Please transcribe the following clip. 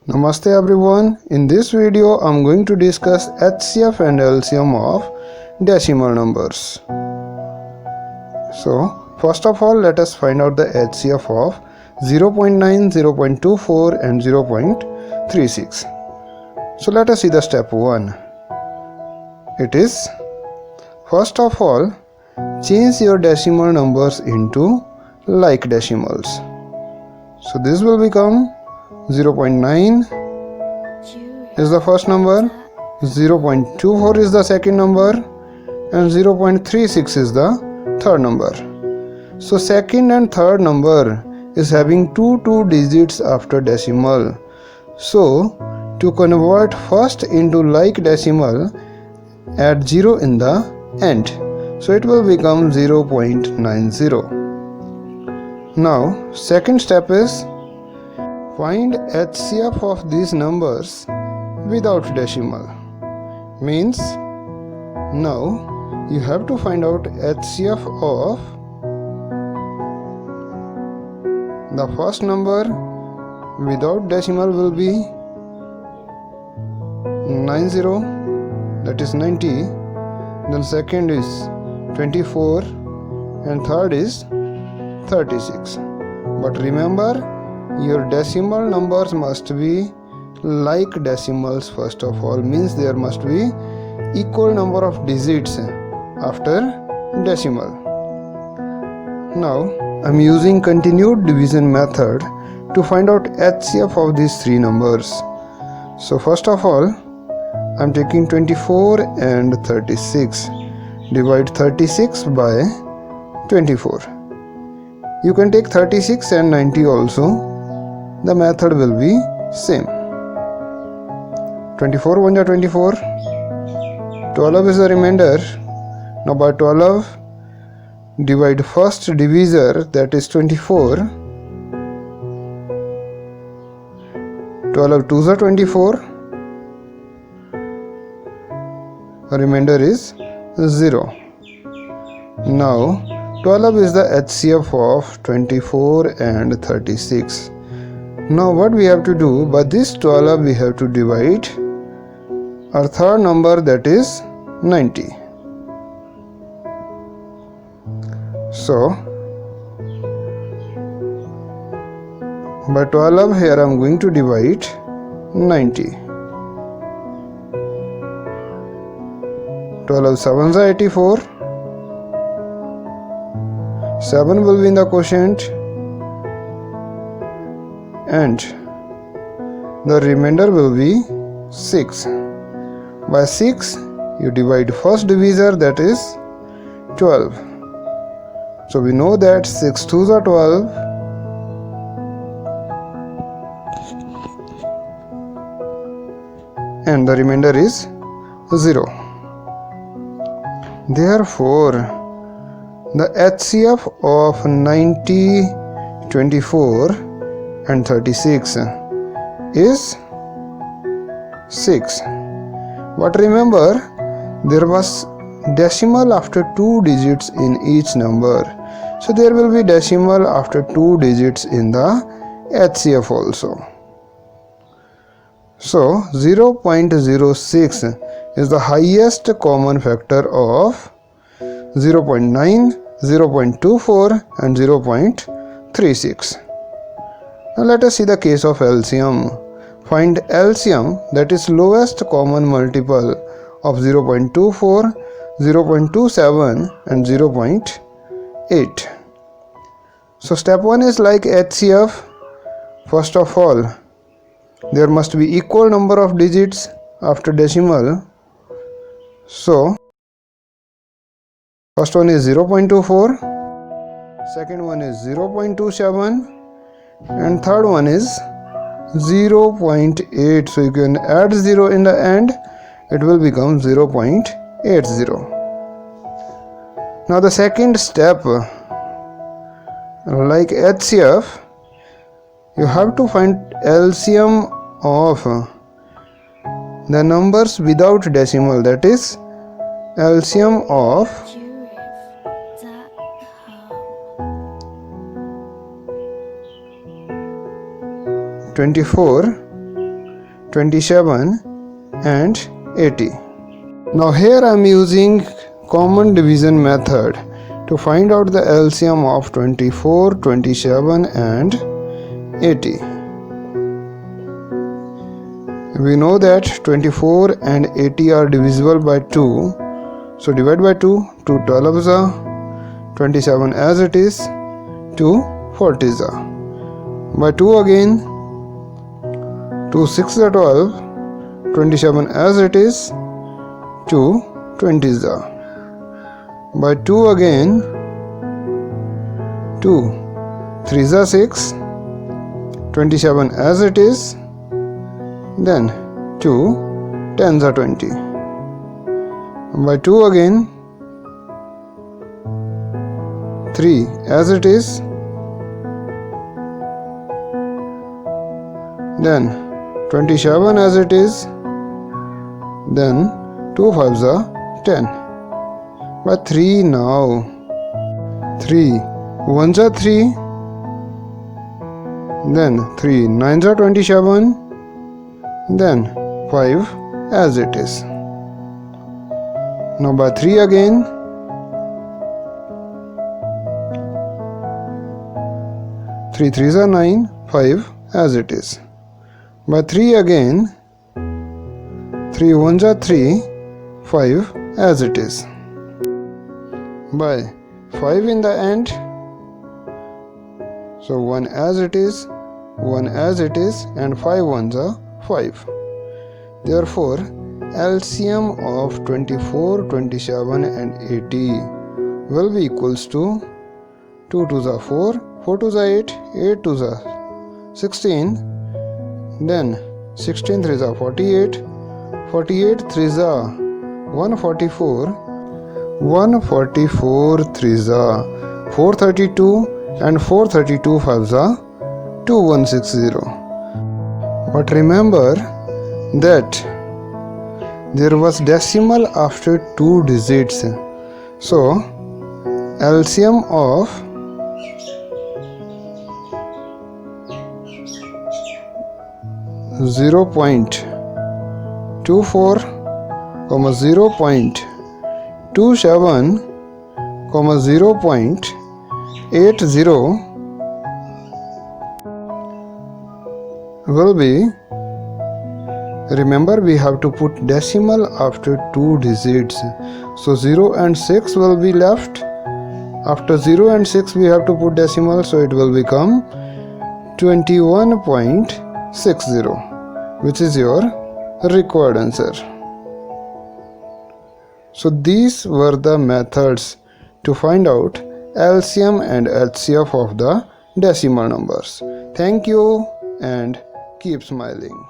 Namaste everyone. In this video I'm going to discuss HCF and LCM of decimal numbers. So first of all, let us find out the HCF of 0.9, 0.24 and 0.36. So let us see the step 1. It is, first of all, change your decimal numbers into like decimals. So this will become 0.9 is the first number, 0.24 is the second number, and 0.36 is the third number. So second and third number is having two digits after decimal. So to convert first into like decimal, add 0 in the end. So it will become 0.90. Now second step is, find HCF of these numbers without decimal. Means now you have to find out HCF of the first number without decimal will be 90, that is 90. Then second is 24 and third is 36. But remember, your decimal numbers must be like decimals first of all, means there must be equal number of digits after decimal. Now I am using continued division method to find out HCF of these three numbers. So first of all, I am taking 24 and 36. Divide 36 by 24. You can take 36 and 90 also. The method will be same. 24 1 ja 24. 12 is the remainder. Now by 12 divide first divisor, that is 24. 12 2s are 24. Remainder is 0. Now 12 is the HCF of 24 and 36. Now what we have to do, by this 12 we have to divide our third number, that is 90. So by 12 here I am going to divide 90. 12 7s are 84. 7 will be in the quotient and the remainder will be 6. By 6 you divide first divisor, that is 12. So we know that 6 2s are 12. And the remainder is 0. Therefore the HCF of 90, 24 and 36 is 6. But remember, there was decimal after 2 digits in each number. So there will be decimal after 2 digits in the HCF also. So 0.06 is the highest common factor of 0.9, 0.24 and 0.36. Now let us see the case of LCM. Find LCM, that is lowest common multiple of 0.24, 0.27 and 0.8. So step 1 is like HCF. First of all, there must be equal number of digits after decimal. So first one is 0.24, second one is 0.27 and third one is 0.8. So you can add 0 in the end, it will become 0.80. Now the second step, like HCF, you have to find LCM of the numbers without decimal, that is LCM of 24 27 and 80. Now here I am using common division method to find out the LCM of 24, 27 and 80. We know that 24 and 80 are divisible by 2. So divide by 2, 2 12s are, 27 as it is, 2 40s are. By 2 again, 2 6 are 12, 27 as it is, 2 20s are. By 2 again, 2 3s are 6, 27 as it is, then 2 10s are 20. By 2 again, 3 as it is, then 27 as it is, then 2 5s are 10. By 3 now, 3 1s are 3, then 3 9s are 27, then 5 as it is. Now by 3 again, 3 3s are 9, 5 as it is. By 3 again, 3 1s are 3, 5 as it is. By 5 in the end, so 1 as it is, 1 as it is, and 5 1s are 5. Therefore, LCM of 24, 27 and 80 will be equals to 2 2s are 4, 4 2s are 8, 8 2s are 16, then 16 3s are 48, 48 3s are 144, 144 3s are 432, and 432 5s are 2160. But remember that there was decimal after 2 digits. So LCM of 0.24, 0.27, 0.80 will be, remember we have to put decimal after 2 digits. So 0 and 6 will be left. After 0 and 6 we have to put decimal, so it will become 21.60, which is your required answer. So these were the methods to find out LCM and HCF of the decimal numbers. Thank you and keep smiling.